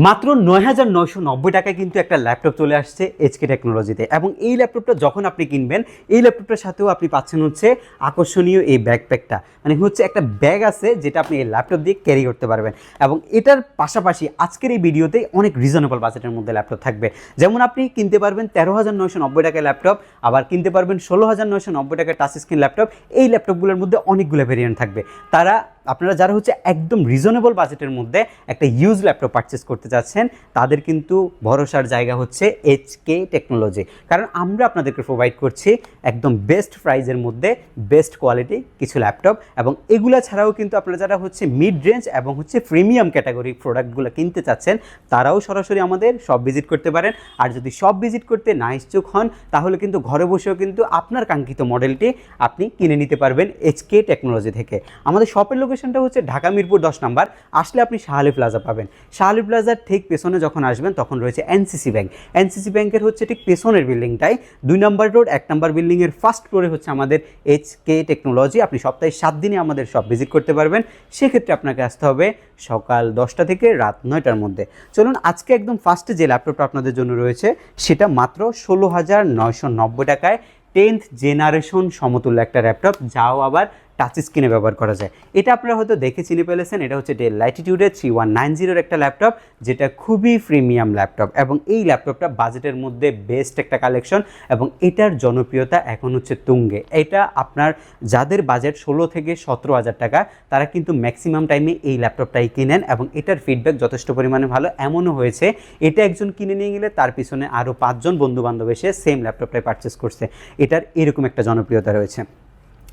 মাত্র ৯,৯৯০ টাকায় কিন্তু একটা ল্যাপটপ চলে আসছে এইচকে টেকনোলজিতে, এবং এই ল্যাপটপটা যখন আপনি কিনবেন এই ল্যাপটপটার সাথেও আপনি পাচ্ছেন হচ্ছে আকর্ষণীয় এই ব্যাকপ্যাকটা, মানে হচ্ছে একটা ব্যাগ আছে যেটা আপনি এই ল্যাপটপ দিয়ে ক্যারি করতে পারবেন। এবং এটার পাশাপাশি আজকের এই ভিডিওতে অনেক রিজনেবল বাজেটের মধ্যে ল্যাপটপ থাকবে। যেমন আপনি কিনতে পারবেন ১৩,৯৯০ টাকায় ল্যাপটপ, আবার কিনতে পারবেন ১৬,৯৯০ টাকায় টাচ স্ক্রিন ল্যাপটপ। এই ল্যাপটপগুলোর মধ্যে অনেকগুলো ভেরিয়েন্ট থাকবে। আপনারা যারা হচ্ছে একদম রিজনেবল বাজেটের মধ্যে একটা ইউজ ল্যাপটপ পারচেস করতে চাচ্ছেন, তাদের কিন্তু ভরসার জায়গা হচ্ছে এইচকে টেকনোলজি। কারণ আমরা আপনাদেরকে প্রোভাইড করছি একদম বেস্ট প্রাইজের মধ্যে বেস্ট কোয়ালিটি কিছু ল্যাপটপ। এবং এগুলা ছাড়াও কিন্তু আপনারা যারা হচ্ছে মিড রেঞ্জ এবং হচ্ছে প্রিমিয়াম ক্যাটাগরি প্রোডাক্টগুলো কিনতে চাচ্ছেন, তারাও সরাসরি আমাদের শপ ভিজিট করতে পারেন। আর যদি শপ ভিজিট করতে না ইচ্ছুক হন, তাহলে কিন্তু ঘরে বসেও কিন্তু আপনার কাঙ্ক্ষিত মডেলটি আপনি কিনে নিতে পারবেন এইচকে টেকনোলজি থেকে। আমাদের শপের লোকেশনটা হচ্ছে ঢাকা মিরপুর 10 নম্বর। আসলে আপনি শাহ আলী প্লাজা পাবেন। শাহ আলী প্লাজার ঠিক পেছনে যখন আসবেন তখন রয়েছে এনসিসি ব্যাংক। এনসিসি ব্যাংকের হচ্ছে ঠিক পেছনের বিল্ডিংটাই 2 নম্বর রোড 1 নম্বর বিল্ডিংয়ের ফার্স্ট ফ্লোরে হচ্ছে আমাদের এইচকে টেকনোলজি। আপনি সপ্তাহে 7 দিনে আমাদের শপ ভিজিট করতে পারবেন। সেক্ষেত্রে আপনাকে আসতে হবে সকাল 10টা থেকে রাত 9টার মধ্যে। চলুন আজকে একদম ফার্স্টে যে ল্যাপটপটা আপনাদের জন্য রয়েছে সেটা মাত্র ১৬,৯৯০ টাকায় 10th জেনারেশন সমতুল্য একটা ল্যাপটপ, যাও আবার টাচ স্ক্রিনে ব্যবহার করা যায়। এটা আপনারা হয়তো দেখে চিনে ফেলেছেন, এটা হচ্ছে ডেল ল্যাটিটিউডের 3190 একটা ল্যাপটপ, যেটা খুবই প্রিমিয়াম ল্যাপটপ। এবং এই ল্যাপটপটা বাজেটের মধ্যে বেস্ট একটা কালেকশন, এবং এটার জনপ্রিয়তা এখন হচ্ছে তুঙ্গে। এটা আপনার যাদের বাজেট 16 থেকে 17,000 টাকা, তারা কিন্তু ম্যাক্সিমাম টাইমে এই ল্যাপটপটাই কিনেন, এবং এটার ফিডব্যাক যথেষ্ট পরিমাণে ভালো। এমনও হয়েছে এটা একজন কিনে নিয়ে গেলে তার পিছনে আরও 5 জন বন্ধুবান্ধব এসে সেম ল্যাপটপটাই পারচেস করছে। এটার এরকম একটা জনপ্রিয়তা রয়েছে।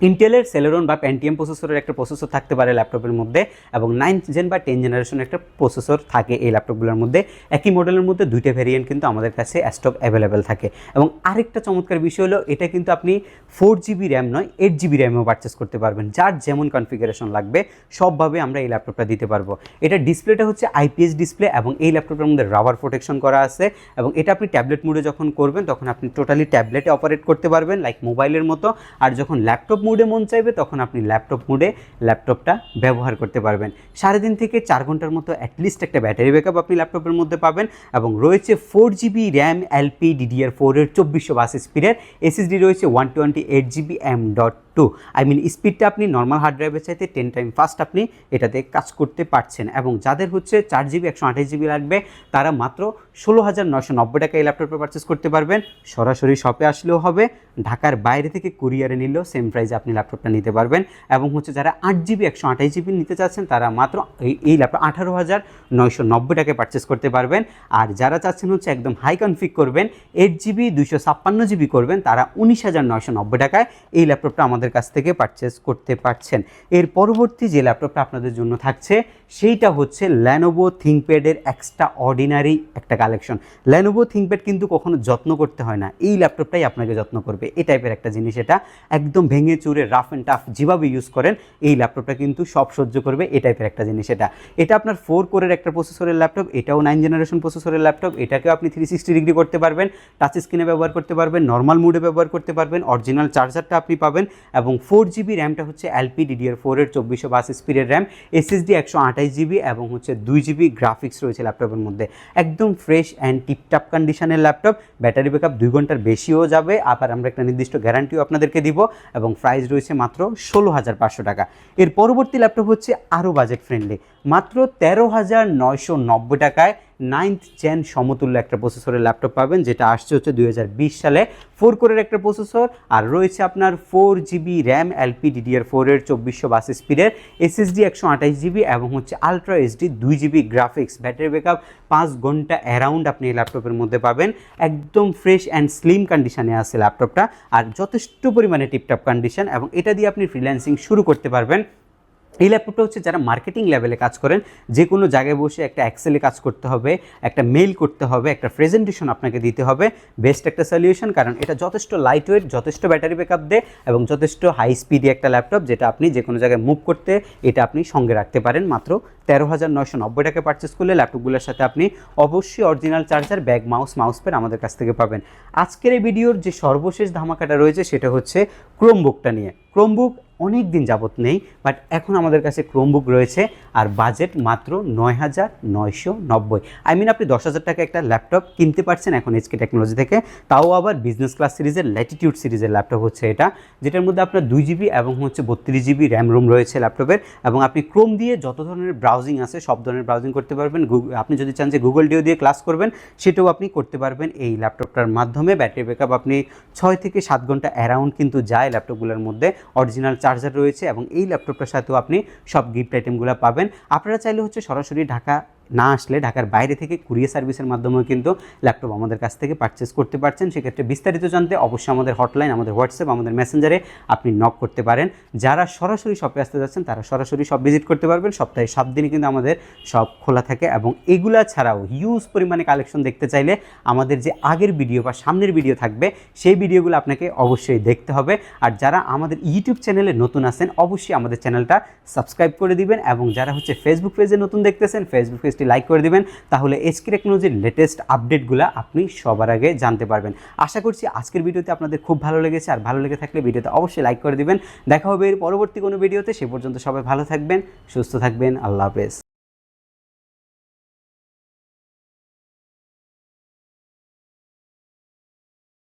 ইন্টেলের সেলেরন বা প্যান্টিয়াম প্রসেসরের একটা প্রসেসর থাকতে পারে ল্যাপটপের মধ্যে, এবং 9th জেন বা 10 জেনারেশনের একটা প্রসেসর থাকে এই ল্যাপটপগুলোর মধ্যে। একই মডেলের মধ্যে 2টা ভ্যারিয়েন্ট কিন্তু আমাদের কাছে স্টক অ্যাভেলেবেল থাকে। এবং আরেকটা চমৎকার বিষয় হলো, এটা কিন্তু আপনি 4GB র্যাম নয় 8GB র্যামেও পারচেস করতে পারবেন। যার যেমন কনফিগারেশন লাগবে সবভাবে আমরা এই ল্যাপটপটা দিতে পারবো। এটা ডিসপ্লেটা হচ্ছে IPS ডিসপ্লে, এবং এই ল্যাপটপের মধ্যে রাবার প্রোটেকশন করা আছে। এবং এটা আপনি ট্যাবলেট মোডে যখন করবেন তখন আপনি টোটালি ট্যাবলেটে অপারেট করতে পারবেন লাইক মোবাইলের মতো। আর যখন ল্যাপটপ মোডে মন চাইবে তখন আপনি ল্যাপটপ মোডে ল্যাপটপটা ব্যবহার করতে পারবেন। 3.5 থেকে 4 ঘন্টার মতো অ্যাটলিস্ট একটা ব্যাটারি ব্যাকআপ আপনি ল্যাপটপের মধ্যে পাবেন। এবং রয়েছে 4GB র্যাম LPDDR4 এর 2422 স্পিডের, SSD রয়েছে 128GB M.2। স্পিডটা আপনি নর্মাল হার্ড ড্রাইভের চাইতে 10 টাইম ফাস্ট আপনি এটাতে কাজ করতে পারছেন। এবং যাদের হচ্ছে 4GB 128GB লাগবে, তারা মাত্র 16,990 টাকা এই ল্যাপটপটা পারচেস করতে পারবেন। সরাসরি শপে আসলেও হবে, ঢাকার বাইরে থেকে কুরিয়ারে নিলেও সেম প্রাইসে আপনি ল্যাপটপটা নিতে পারবেন। এবং হচ্ছে যারা 8GB 128GB নিতে চাচ্ছেন, তারা মাত্র এই ল্যাপটপ 18,990 টাকায় পারচেস করতে পারবেন। আর যারা চাচ্ছেন হচ্ছে একদম হাই কনফিগ করবেন, 8GB 256GB করবেন, তারা 19,990 টাকায় এই ল্যাপটপটা আমাদের কাছ থেকে পারচেস করতে পারছেন। এর পরবর্তী যে ল্যাপটপটা আপনাদের জন্য থাকছে সেইটা হচ্ছে ল্যানোভো থিঙ্কপ্যাডের এক্সট্রা অর্ডিনারি একটা কালেকশন। ল্যানোভো থিঙ্কপ্যাড কিন্তু কখনো যত্ন করতে হয় না, এই ল্যাপটপটাই আপনাকে যত্ন করবে, এই টাইপের একটা জিনিস। এটা একদম ভেঙে চুরে রাফ অ্যান্ড টাফ যেভাবে ইউজ করেন এই ল্যাপটপটা কিন্তু সব সহ্য করবে, এই টাইপের একটা জিনিস। এটা আপনার 4 কোরের একটা প্রসেসরের ল্যাপটপ, এটাও 9 জেনারেশন প্রসেসরের ল্যাপটপ। এটাকেও আপনি 360 ডিগ্রি করতে পারবেন, টাচ স্ক্রিনে ব্যবহার করতে পারবেন, নর্মাল মুডে ব্যবহার করতে পারবেন, অরিজিনাল চার্জারটা আপনি পাবেন। এবং 4GB র্যামটা হচ্ছে LPDDR4 এর 2422 স্পিডের র্যাম, SSD 128GB, এবং হচ্ছে 2GB গ্রাফিক্স রয়েছে ল্যাপটপের মধ্যে। একদম ফ্রেশ অ্যান্ড টিপটাপ কন্ডিশনের ল্যাপটপ, ব্যাটারি ব্যাকআপ 2 ঘন্টার বেশিও যাবে, আবার আমরা একটা নির্দিষ্ট গ্যারান্টিও আপনাদেরকে দিব। এবং প্রাইস রয়েছে মাত্র 16,500 টাকা। এর পরবর্তী ল্যাপটপ হচ্ছে আরও বাজেট ফ্রেন্ডলি, মাত্র 13,990 টাকায় 9th জেন সমতুল্য একটা প্রসেসরের ল্যাপটপ পাবেন, যেটা আসছে হচ্ছে 2020 সালে। 4 কোরের একটা প্রসেসর, আর রয়েছে আপনার 4GB র্যাম LPDDR4 এর 2422 স্পিডের, SSD 128GB, এবং হচ্ছে ultra HD 2GB graphics. Battery backup 5 ঘন্টা অ্যারাউন্ড আপনি এই ল্যাপটপের মধ্যে পাবেন। একদম ফ্রেশ অ্যান্ড স্লিম কন্ডিশনে আছে ল্যাপটপটা, আর যথেষ্ট পরিমাণে টিপটপ কন্ডিশন। এবং এটা দিয়ে আপনি ফ্রিল্যান্সিং শুরু করতে পারবেন। এই ল্যাপটপটা হচ্ছে যারা মার্কেটিং লেভেলে কাজ করেন, যে কোনো জায়গায় বসে একটা এক্সেলে কাজ করতে হবে, একটা মেইল করতে হবে, একটা প্রেজেন্টেশন আপনাকে দিতে হবে, বেস্ট একটা সলিউশন। কারণ এটা যথেষ্ট লাইট ওয়েট, যথেষ্ট ব্যাটারি ব্যাকআপ দেয়, এবং যথেষ্ট হাই স্পিডি একটা ল্যাপটপ, যেটা আপনি যে কোনো জায়গায় মুভ করতে এটা আপনি সঙ্গে রাখতে পারেন মাত্র 13,990 টাকায় পারচেস করলে ল্যাপটপগুলোর সাথে আপনি অবশ্যই original charger, bag, mouse pad আমাদের কাছ থেকে পাবেন। আজকের এই ভিডিওর যে সর্বশেষ ধামাকাটা রয়েছে সেটা হচ্ছে ক্রোমবুকটা নিয়ে। ক্রোমবুক অনেক দিন যাবত নেই, বাট এখন আমাদের কাছে ক্রোমবুক রয়েছে আর বাজেট মাত্র 9,990। আই মিন আপনি 10,000 টাকা একটা ল্যাপটপ কিনতে পারছেন এখন এইচকে টেকনোলজি থেকে, তাও আবার বিজনেস ক্লাস সিরিজের ল্যাটিটিউড সিরিজের ল্যাপটপ হচ্ছে এটা, যেটার মধ্যে আপনার 2GB এবং হচ্ছে 32GB র্যাম রোম রয়েছে ল্যাপটপের, এবং আপনি ক্রোম দিয়ে যত ধরনের ব্রাউজিং আছে সব ধরনের ব্রাউজিং করতে পারবেন। আপনি যদি চান যে গুগল ডিও দিয়ে ক্লাস করবেন সেটাও আপনি করতে পারবেন এই ল্যাপটপটার মাধ্যমে। ব্যাটারি ব্যাকআপ আপনি 6 থেকে 7 ঘন্টা অ্যারাউন্ড কিন্তু যায় ল্যাপটপগুলোর মধ্যে। অরিজিনাল চার্জার রয়েছে এবং এই ল্যাপটপটার সাথেও আপনি সব গিফট আইটেমগুলো পাবেন। আপনারা চাইলে হচ্ছে সরাসরি ঢাকা না আসলে ঢাকার বাইরে থেকে কুরিয়ার সার্ভিসের মাধ্যমেও কিন্তু ল্যাপটপ আমাদের কাছ থেকে পারচেস করতে পারছেন। সেক্ষেত্রে বিস্তারিত জানতে অবশ্যই আমাদের হটলাইন, আমাদের হোয়াটসঅ্যাপ, আমাদের মেসেঞ্জারে আপনি নক করতে পারেন। যারা সরাসরি শপে আসতে যাচ্ছেন তারা সরাসরি শপ ভিজিট করতে পারবেন। সপ্তাহে 7 দিনই কিন্তু আমাদের শপ খোলা থাকে। এবং এগুলা ছাড়াও হিউজ পরিমাণে কালেকশন দেখতে চাইলে আমাদের যে আগের ভিডিও বা সামনের ভিডিও থাকবে সেই ভিডিওগুলো আপনাকে অবশ্যই দেখতে হবে। আর যারা আমাদের ইউটিউব চ্যানেলে নতুন আছেন অবশ্যই আমাদের চ্যানেলটা সাবস্ক্রাইব করে দিবেন, এবং যারা হচ্ছে ফেসবুক পেজে নতুন দেখতেছেন ফেসবুক পেজটি লাইক করে দিবেন, তাহলে এইচকে টেকনোলজির লেটেস্ট আপডেটগুলো আপনি সবার আগে জানতে পারবেন। আশা করছি আজকের ভিডিওতে আপনাদের খুব ভালো লেগেছে, আর ভালো লেগে থাকলে ভিডিওতে অবশ্যই লাইক করে দিবেন। দেখা হবে এর পরবর্তী কোনো ভিডিওতে। সে পর্যন্ত সবাই ভালো থাকবেন, সুস্থ থাকবেন। আল্লাহ হাফেজ।